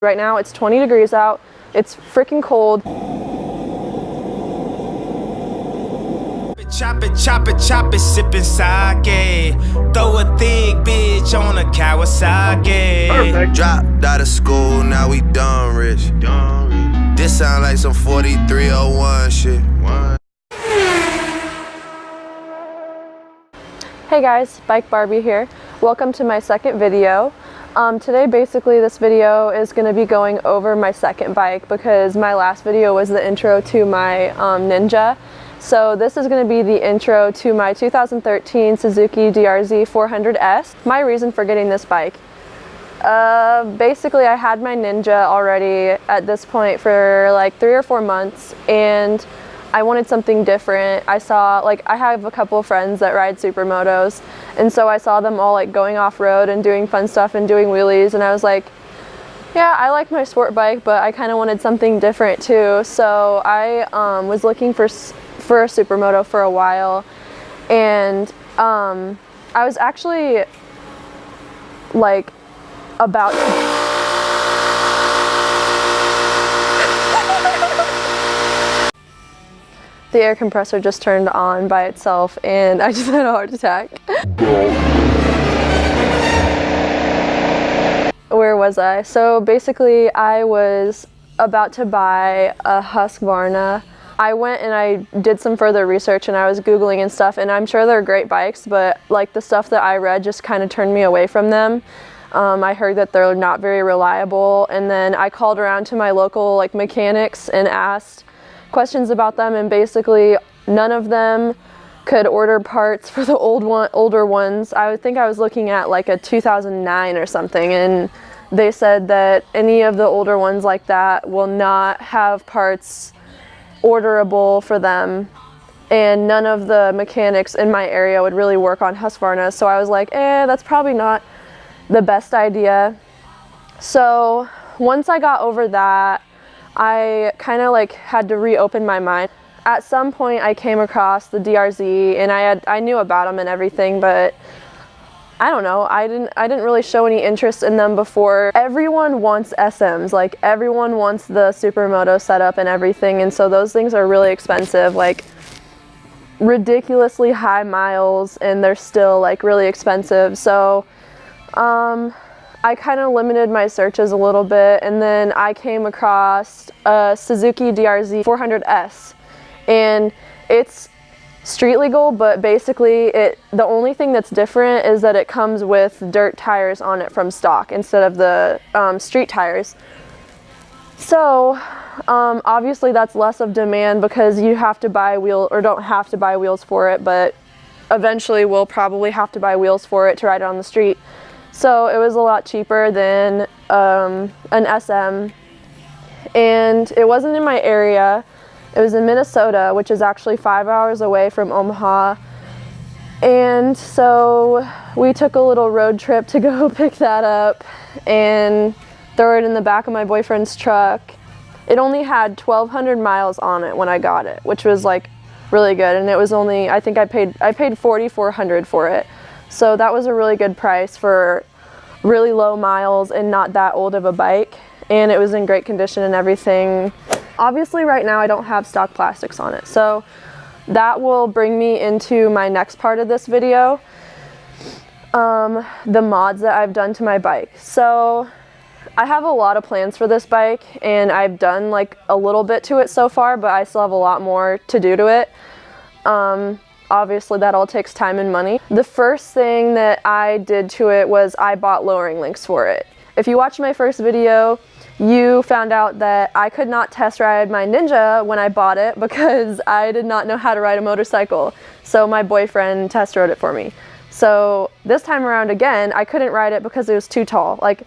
Right now it's 20 degrees out. It's freaking cold. Chop it, chop it, chop it, sippin' sake. Throw a thick bitch on a Kawasaki. Perfect. Dropped out of school, now we done rich. This sound like some 4301 shit. Hey guys, Bike Barbie here. Welcome to my second video. Today basically this video is going to be going over my second bike because my last video was the intro to my Ninja. So this is going to be the intro to my 2013 Suzuki DRZ400s. My reason for getting this bike. Basically I had my Ninja already at this point for like 3 or 4 months and I wanted something different. I saw, like, I have a couple of friends that ride supermotos, and so I saw them all like going off-road and doing fun stuff and doing wheelies, and I was like, yeah, I like my sport bike, but I kind of wanted something different too. So I was looking for a supermoto for a while, and I was actually like about to the air compressor just turned on by itself and I just had a heart attack. Where was I? So basically I was about to buy a Husqvarna. I went and I did some further research and I was Googling and stuff, and I'm sure they're great bikes, but like the stuff that I read just kind of turned me away from them. I heard that they're not very reliable, and then I called around to my local like mechanics and asked questions about them, and basically none of them could order parts for the older ones. I think I was looking at like a 2009 or something, and they said that any of the older ones like that will not have parts orderable for them, and none of the mechanics in my area would really work on Husqvarna. So I was like, that's probably not the best idea. So once I got over that, I kind of like had to reopen my mind. At some point I came across the DRZ, and I knew about them and everything, but I don't know, I didn't really show any interest in them before. Everyone wants SMs, like everyone wants the supermoto setup and everything, and so those things are really expensive, like ridiculously high miles, and they're still like really expensive. So I kind of limited my searches a little bit, and then I came across a Suzuki DRZ400s, and it's street legal, but basically the only thing that's different is that it comes with dirt tires on it from stock instead of the street tires. So obviously that's less of demand because you have to buy don't have to buy wheels for it, but eventually we'll probably have to buy wheels for it to ride it on the street. So it was a lot cheaper than an SM, and it wasn't in my area. It was in Minnesota, which is actually 5 hours away from Omaha, and so we took a little road trip to go pick that up and throw it in the back of my boyfriend's truck. It only had 1,200 miles on it when I got it, which was like really good, and it was only, I think I paid $4,400 for it. So that was a really good price for really low miles and not that old of a bike, and it was in great condition and everything. Obviously right now I don't have stock plastics on it, so that will bring me into my next part of this video, the mods that I've done to my bike. So I have a lot of plans for this bike, and I've done like a little bit to it so far, but I still have a lot more to do to it. Obviously that all takes time and money. The first thing that I did to it was I bought lowering links for it. If you watched my first video, you found out that I could not test ride my Ninja when I bought it because I did not know how to ride a motorcycle. So my boyfriend test rode it for me. So this time around again, I couldn't ride it because it was too tall. Like,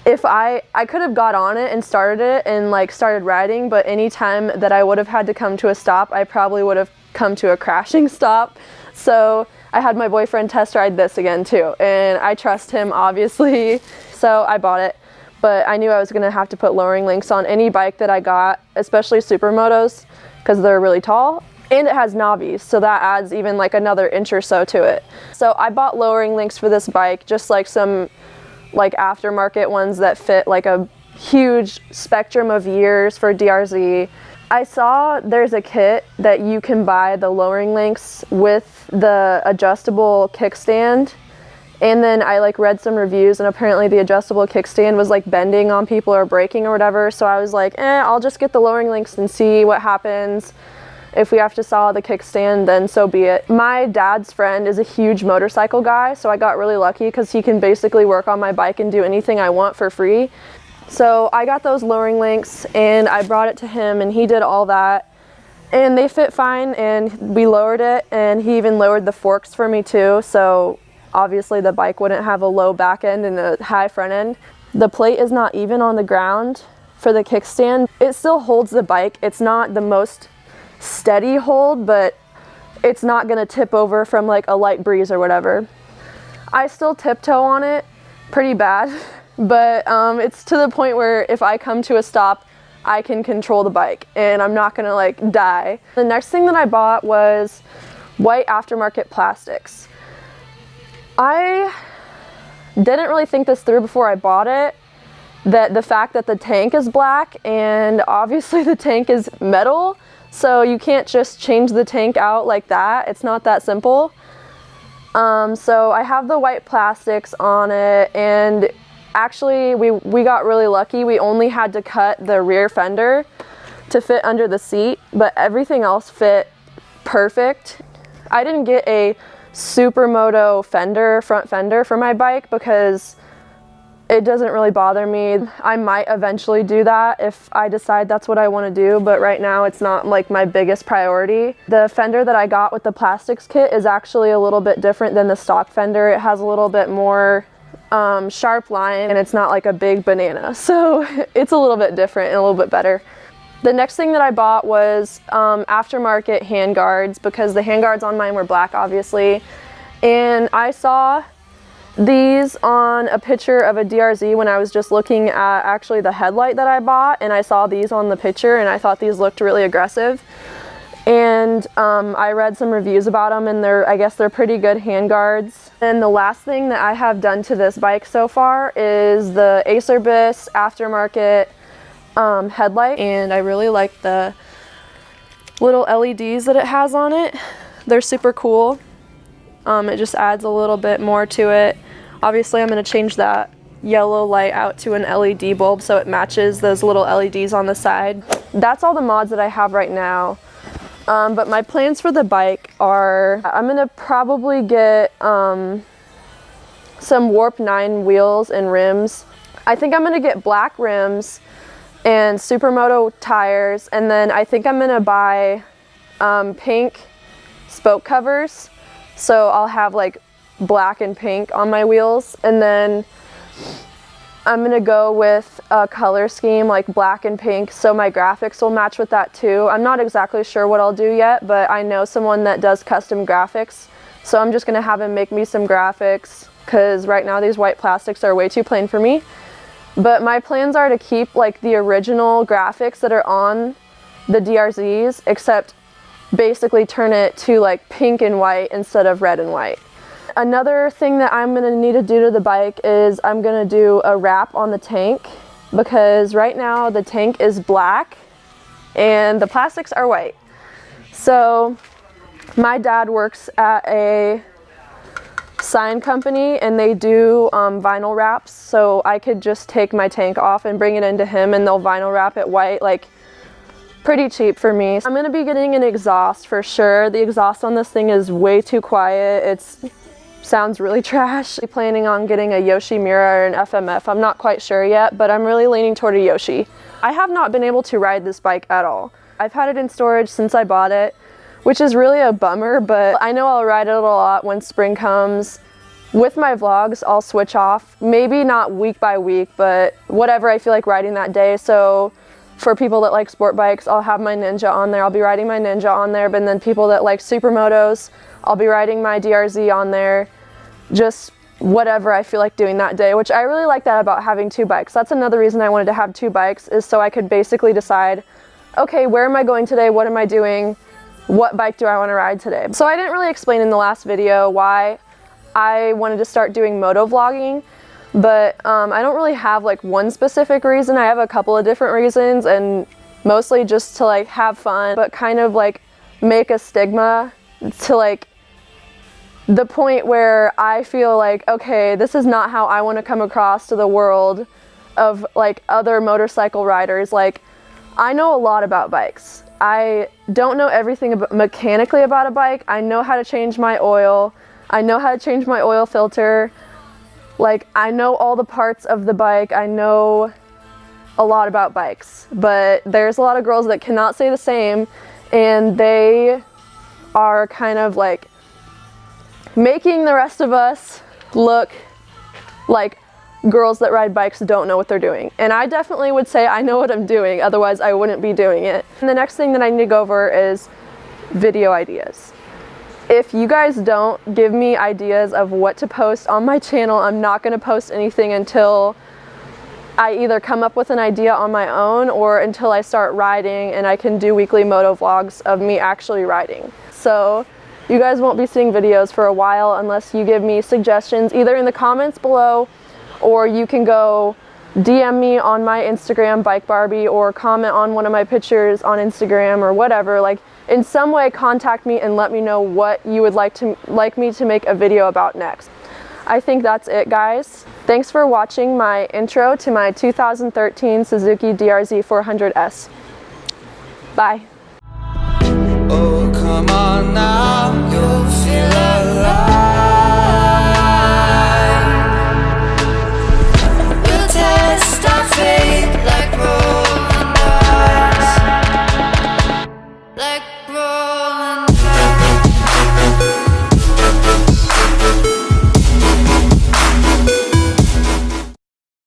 if I could have got on it and started it and like started riding, but any time that I would have had to come to a stop, I probably would have come to a crashing stop. So I had my boyfriend test ride this again too, and I trust him obviously, so I bought it. But I knew I was gonna have to put lowering links on any bike that I got, especially supermotos, because they're really tall, and it has knobbies, so that adds even like another inch or so to it. So I bought lowering links for this bike, just like some like aftermarket ones that fit like a huge spectrum of years for DRZ. I saw there's a kit that you can buy the lowering links with the adjustable kickstand, and then I like read some reviews, and apparently the adjustable kickstand was like bending on people or breaking or whatever, so I was like, I'll just get the lowering links and see what happens. If we have to saw the kickstand, then so be it. My dad's friend is a huge motorcycle guy, so I got really lucky because he can basically work on my bike and do anything I want for free. So I got those lowering links and I brought it to him, and he did all that, and they fit fine, and we lowered it, and he even lowered the forks for me too, so obviously the bike wouldn't have a low back end and a high front end. The plate is not even on the ground for the kickstand. It still holds the bike. It's not the most steady hold, but it's not gonna tip over from like a light breeze or whatever. I still tiptoe on it pretty bad, but it's to the point where if I come to a stop, I can control the bike and I'm not gonna like die. The next thing that I bought was white aftermarket plastics. I didn't really think this through before I bought it, that the fact that the tank is black and obviously the tank is metal, so you can't just change the tank out like that. It's not that simple. So I have the white plastics on it, and actually we got really lucky. We only had to cut the rear fender to fit under the seat, but everything else fit perfect. I didn't get a supermoto fender, front fender for my bike because it doesn't really bother me. I might eventually do that if I decide that's what I want to do, but right now it's not like my biggest priority. The fender that I got with the plastics kit is actually a little bit different than the stock fender. It has a little bit more sharp line, and it's not like a big banana, so it's a little bit different and a little bit better. The next thing that I bought was aftermarket handguards, because the handguards on mine were black obviously, and I saw these on a picture of a DRZ when I was just looking at actually the headlight that I bought, and I saw these on the picture and I thought these looked really aggressive, and I read some reviews about them, and I guess they're pretty good handguards. And the last thing that I have done to this bike so far is the Acerbis aftermarket headlight, and I really like the little LEDs that it has on it. They're super cool. It just adds a little bit more to it. Obviously I'm going to change that yellow light out to an LED bulb so it matches those little LEDs on the side. That's all the mods that I have right now. But my plans for the bike are, I'm going to probably get some Warp 9 wheels and rims. I think I'm going to get black rims and supermoto tires, and then I think I'm going to buy pink spoke covers. So I'll have like black and pink on my wheels, and then I'm gonna go with a color scheme like black and pink, so my graphics will match with that too. I'm not exactly sure what I'll do yet, but I know someone that does custom graphics, so I'm just gonna have him make me some graphics, because right now these white plastics are way too plain for me. But my plans are to keep like the original graphics that are on the DRZs, except basically turn it to like pink and white instead of red and white. Another thing that I'm gonna need to do to the bike is I'm gonna do a wrap on the tank, because right now the tank is black and the plastics are white. So my dad works at a sign company and they do vinyl wraps, so I could just take my tank off and bring it into him and they'll vinyl wrap it white, like pretty cheap for me. I'm gonna be getting an exhaust for sure. The exhaust on this thing is way too quiet. It sounds really trash. I'm planning on getting a Yoshi Mira or an FMF. I'm not quite sure yet, but I'm really leaning toward a Yoshi. I have not been able to ride this bike at all. I've had it in storage since I bought it, which is really a bummer, but I know I'll ride it a lot when spring comes. With my vlogs, I'll switch off. Maybe not week by week, but whatever I feel like riding that day. So for people that like sport bikes, I'll have my Ninja on there. I'll be riding my Ninja on there, but then people that like supermotos, I'll be riding my DRZ on there. Just whatever I feel like doing that day, which I really like that about having two bikes. That's another reason I wanted to have two bikes, is so I could basically decide, okay, where am I going today? What am I doing? What bike do I want to ride today? So I didn't really explain in the last video why I wanted to start doing moto vlogging. But I don't really have like one specific reason. I have a couple of different reasons, and mostly just to like have fun, but kind of like make a stigma to like the point where I feel like, okay, this is not how I want to come across to the world of like other motorcycle riders. Like, I know a lot about bikes. I don't know everything mechanically about a bike. I know how to change my oil. I know how to change my oil filter. Like, I know all the parts of the bike. I know a lot about bikes, but there's a lot of girls that cannot say the same, and they are kind of like making the rest of us look like girls that ride bikes don't know what they're doing. And I definitely would say I know what I'm doing, otherwise I wouldn't be doing it. And the next thing that I need to go over is video ideas. If you guys don't give me ideas of what to post on my channel, I'm not going to post anything until I either come up with an idea on my own or until I start riding and I can do weekly moto vlogs of me actually riding. So you guys won't be seeing videos for a while unless you give me suggestions either in the comments below, or you can go DM me on my Instagram, bikebarbie, or comment on one of my pictures on Instagram or whatever. Like, in some way contact me and let me know what you would like me to make a video about next. I think that's it, guys. Thanks for watching my intro to my 2013 Suzuki DRZ400s. Bye. Oh, come on now, you'll